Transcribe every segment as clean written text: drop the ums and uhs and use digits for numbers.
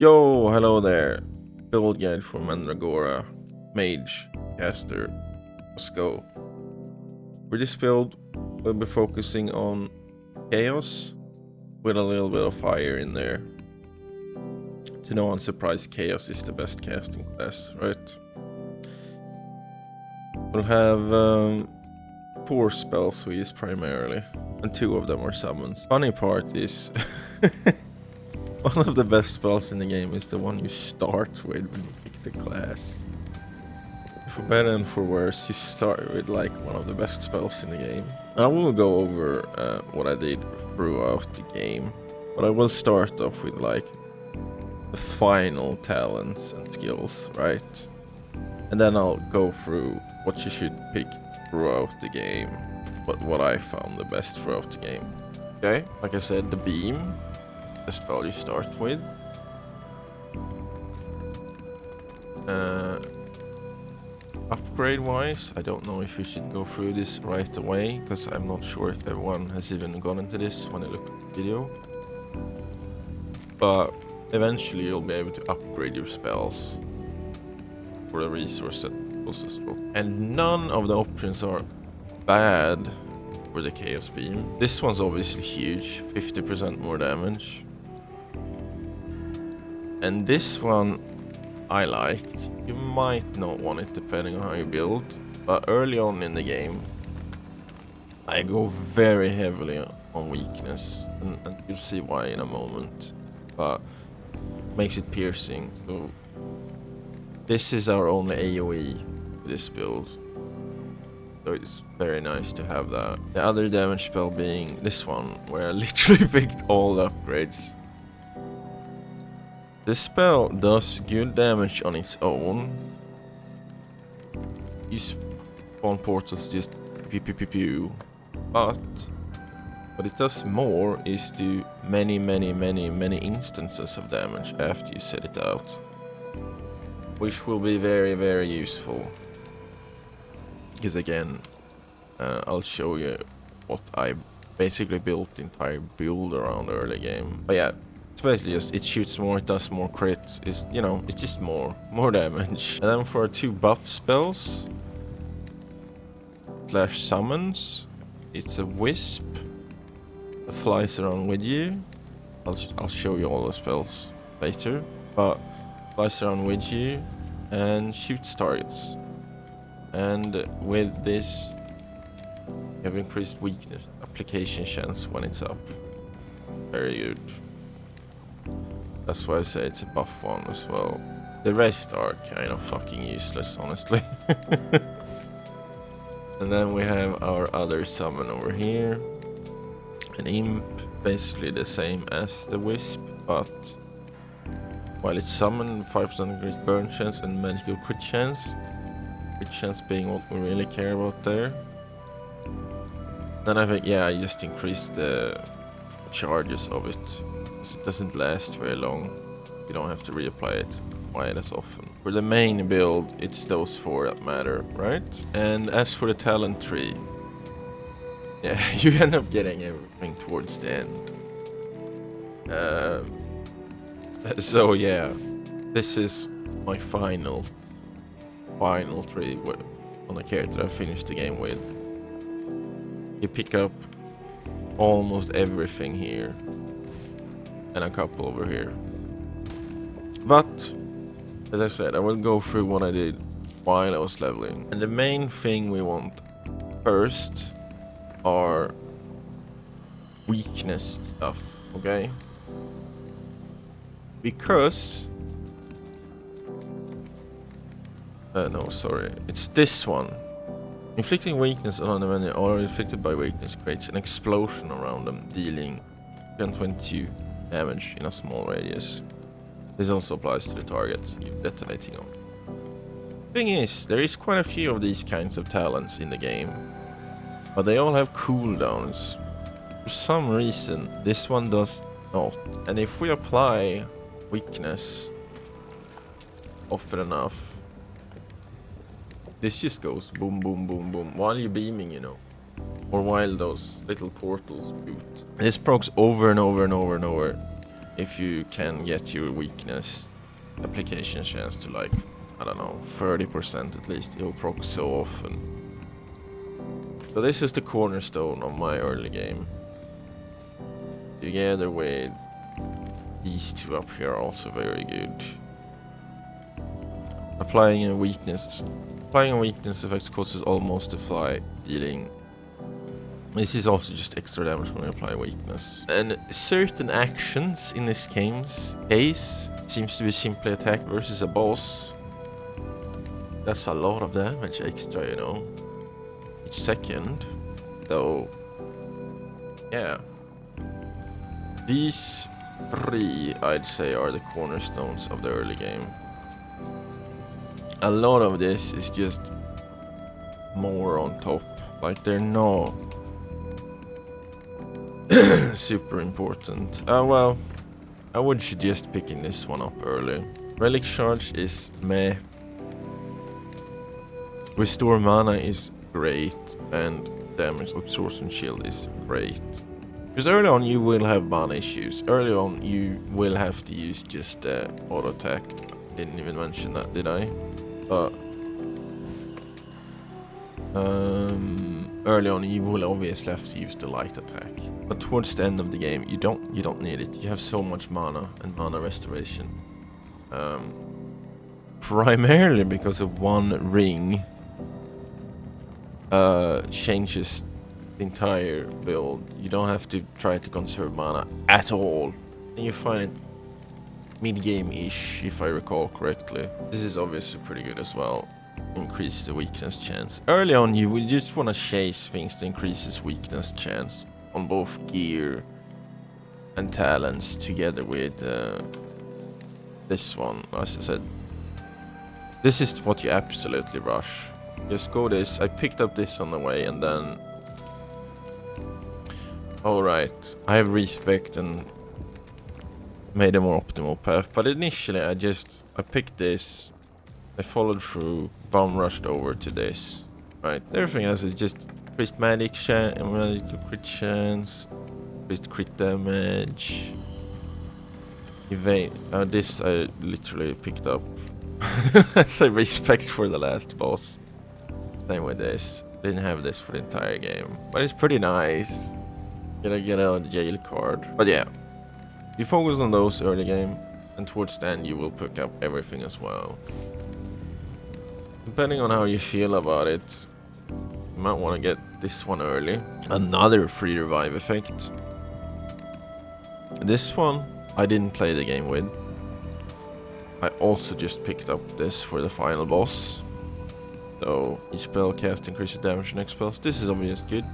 Yo, hello there. Build guide for Mandragora, mage, caster. Let's go. For this build, we'll be focusing on chaos with a little bit of fire in there. To no one's surprise, chaos is the best casting class, right? We'll have 4 spells we use primarily, and 2 of them are summons. Funny part is one of the best spells in the game is the one you start with when you pick the class. For better and for worse, you start with like one of the best spells in the game. I will go over what I did throughout the game, but I will start off with like the final talents and skills, right? And then I'll go through what you should pick throughout the game, but what I found the best throughout the game. Okay, like I said, the beam, the spell you start with. Upgrade wise, I don't know if we should go through this right away, because I'm not sure if everyone has even gone into this when I look at the video. But eventually you'll be able to upgrade your spells for the resource that also drop. And none of the options are bad for the Chaos Beam. This one's obviously huge, 50% more damage. And this one I liked. You might not want it depending on how you build, but early on in the game I go very heavily on weakness, and you'll see why in a moment, but makes it piercing. So this is our only AoE for this build, so it's very nice to have that. The other damage spell being this one, where I literally picked all the upgrades. This spell does good damage on its own. You spawn portals just pew pew pew pew. But what it does more is do many instances of damage after you set it out, which will be very useful. Because again, I'll show you what I basically built the entire build around early game. But yeah. It's basically just, it shoots more, it does more crits, it's, you know, it's just more damage. And then for our 2 buff spells, / summons, it's a wisp that flies around with you. I'll show you all the spells later, but flies around with you and shoots targets. And with this, you have increased weakness application chance when it's up. Very good. That's why I say it's a buff one as well. The rest are kind of fucking useless, honestly. And then we have our other summon over here. An imp, basically the same as the wisp, but while it's summoned, 5% increased burn chance and magical crit chance. Crit chance being what we really care about there. Then I think, yeah, I just increased the charges of it. It doesn't last very long. You don't have to reapply it quite as often. For the main build, it's those 4 that matter, right? And as for the talent tree, yeah, you end up getting everything towards the end. So yeah, this is my final tree on the character I finished the game with. You pick up almost everything here. And a couple over here. But as I said, I will go through what I did while I was leveling. And the main thing we want first are weakness stuff, okay? Because no, sorry, it's this one. Inflicting weakness on an enemy or inflicted by weakness creates an explosion around them, dealing 122 damage in a small radius. This also applies to the target you're detonating on. Thing is, there is quite a few of these kinds of talents in the game, but they all have cooldowns. For some reason, this one does not. And if we apply weakness often enough, this just goes boom boom boom boom while you're beaming, you know. Or while those little portals boot. This procs over and over. if you can get your weakness application chance to like, I don't know, 30% at least, it will proc so often. So this is the cornerstone of my early game. Together with these two up here are also very good. Applying a weakness effect causes almost to fly, dealing. This is also just extra damage when you apply weakness. And certain actions in this case seems to be simply attack versus a boss. That's a lot of damage extra, you know, each second. So yeah, these three I'd say are the cornerstones of the early game. A lot of this is just more on top, like they're not super important. Well, I would suggest picking this one up early. Relic Charge is meh. Restore Mana is great, and Damage Absorption Shield is great. Because early on you will have mana issues. Early on you will have to use just auto attack. Didn't even mention that, did I? But early on you will obviously have to use the light attack. But towards the end of the game you don't need it. You have so much mana and mana restoration. Primarily because of one ring changes the entire build. You don't have to try to conserve mana at all. And you find it mid-game-ish, if I recall correctly. This is obviously pretty good as well. Increase the weakness chance. Early on you will just want to chase things to increase his weakness chance on both gear and talents together with this one. As I said, this is what you absolutely rush. Just go this. I picked up this on the way and then... Alright, I have respect and made a more optimal path. But initially I picked this, I followed through, bomb rushed over to this. Right, everything else is just increased magic crit chance, increased crit damage. Evade. This I literally picked up as a respect for the last boss. Same with this. Didn't have this for the entire game, but it's pretty nice. Gonna get a jail card. But yeah, you focus on those early game, and towards the end you will pick up everything as well. Depending on how you feel about it, you might want to get this one early. Another free revive effect. This one I didn't play the game with. I also just picked up this for the final boss. So each spell cast increases damage next spells. This is obviously good.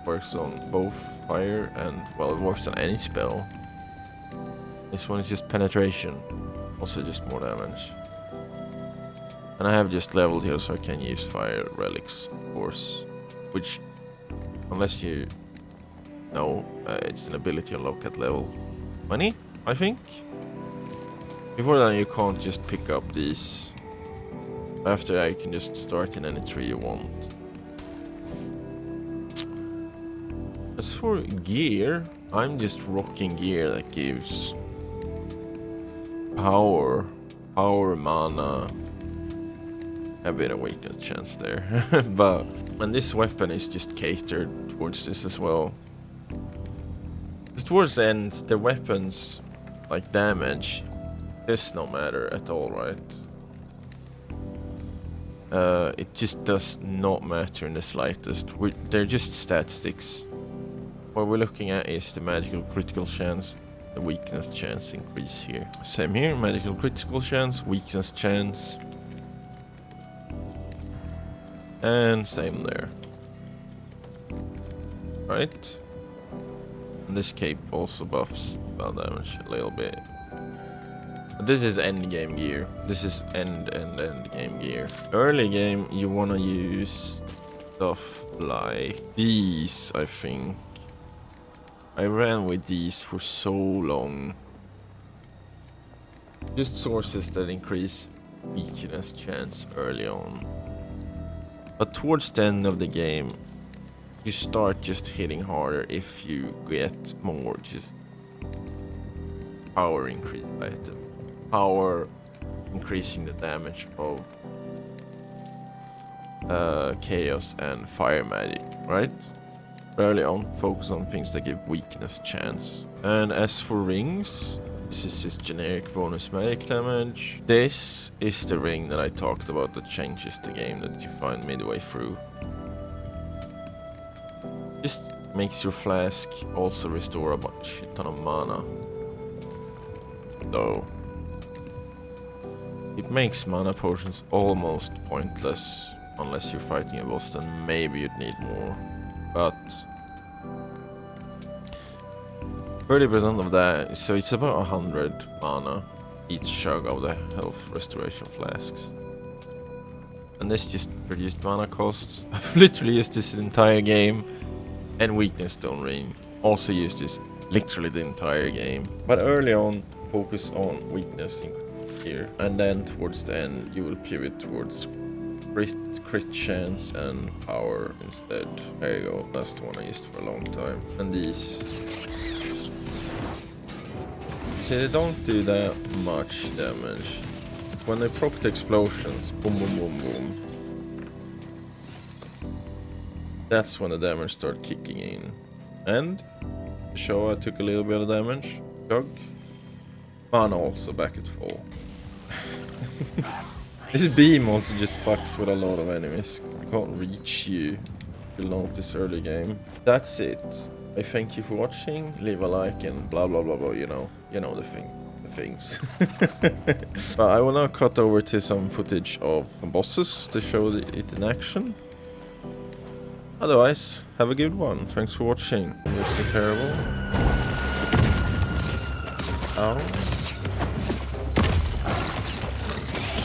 Works on both fire and, well, it works on any spell. This one is just penetration. Also just more damage. And I have just leveled here so I can use fire relics, of course. Which, unless you know, it's an ability unlock at level 20, I think. Before that you can't just pick up these. After that you can just start in any tree you want. As for gear, I'm just rocking gear that gives power, mana, a bit of weakness chance there. And this weapon is just catered towards this as well. Because towards the end, the weapons, like damage, does not matter at all, right? It just does not matter in the slightest. They're just statistics. What we're looking at is the magical critical chance, the weakness chance increase here. Same here, magical critical chance, weakness chance. And same there. Right? And this cape also buffs spell damage a little bit. But this is end game gear. This is end game gear. Early game, you wanna use stuff like these, I think. I ran with these for so long. Just sources that increase weakness chance early on. But towards the end of the game, you start just hitting harder if you get more just power increase item. Power increasing the damage of chaos and fire magic, right? Early on, focus on things that give weakness chance. And as for rings, this is just generic bonus magic damage. This is the ring that I talked about that changes the game that you find midway through. Just makes your flask also restore a shit ton of mana. So it makes mana potions almost pointless unless you're fighting a boss, then maybe you'd need more. But 30% of that, so it's about 100 mana each chug of the health restoration flasks. And this just reduced mana costs. I've literally used this entire game. And weakness stone ring. Also used this literally the entire game. But early on, focus on weakness here. And then towards the end, you will pivot towards crit chance and power instead. There you go. That's the one I used for a long time. And these. See, they don't do that much damage. When they proc the explosions, boom, boom, boom, boom. That's when the damage starts kicking in. And to show I took a little bit of damage. Chug. Mana also back at full. This beam also just fucks with a lot of enemies. They can't reach you. You'll notice early game. That's it. I thank you for watching. Leave a like and blah blah blah blah. You know the things. But I will now cut over to some footage of some bosses to show it in action. Otherwise, have a good one. Thanks for watching. Mostly terrible. Ow.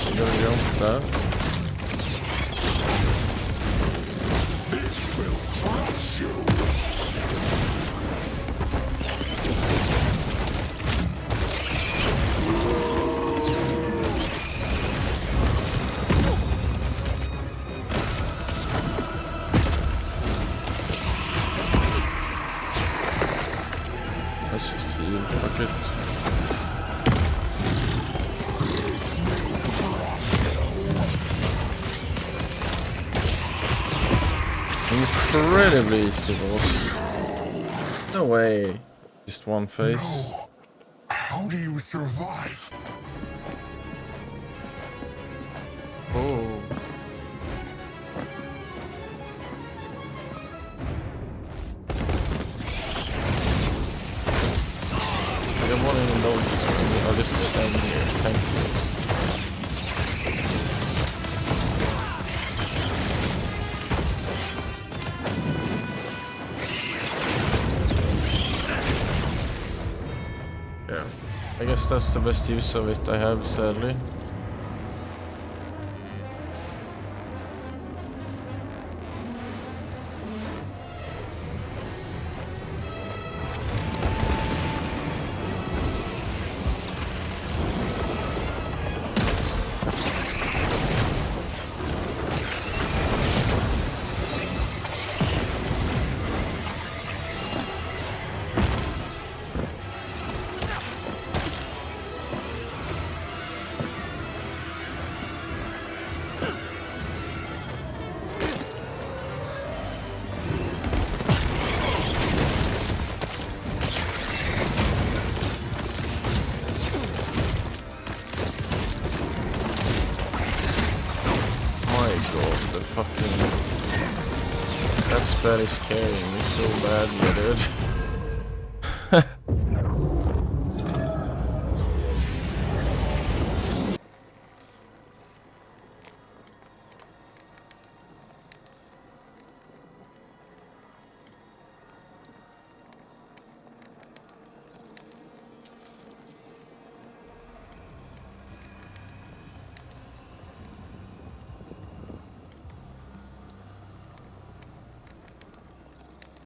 You're gonna jump that. This will crush you. Let's just heal. Fuck it. Incredibly easy, boss. No way. Just one face. No. How do you survive? Oh. I won't even notice. I'll just stand here. Thank you. Yeah, I guess that's the best use of it I have, sadly. The fucking... That spell is carrying me so badly, dude.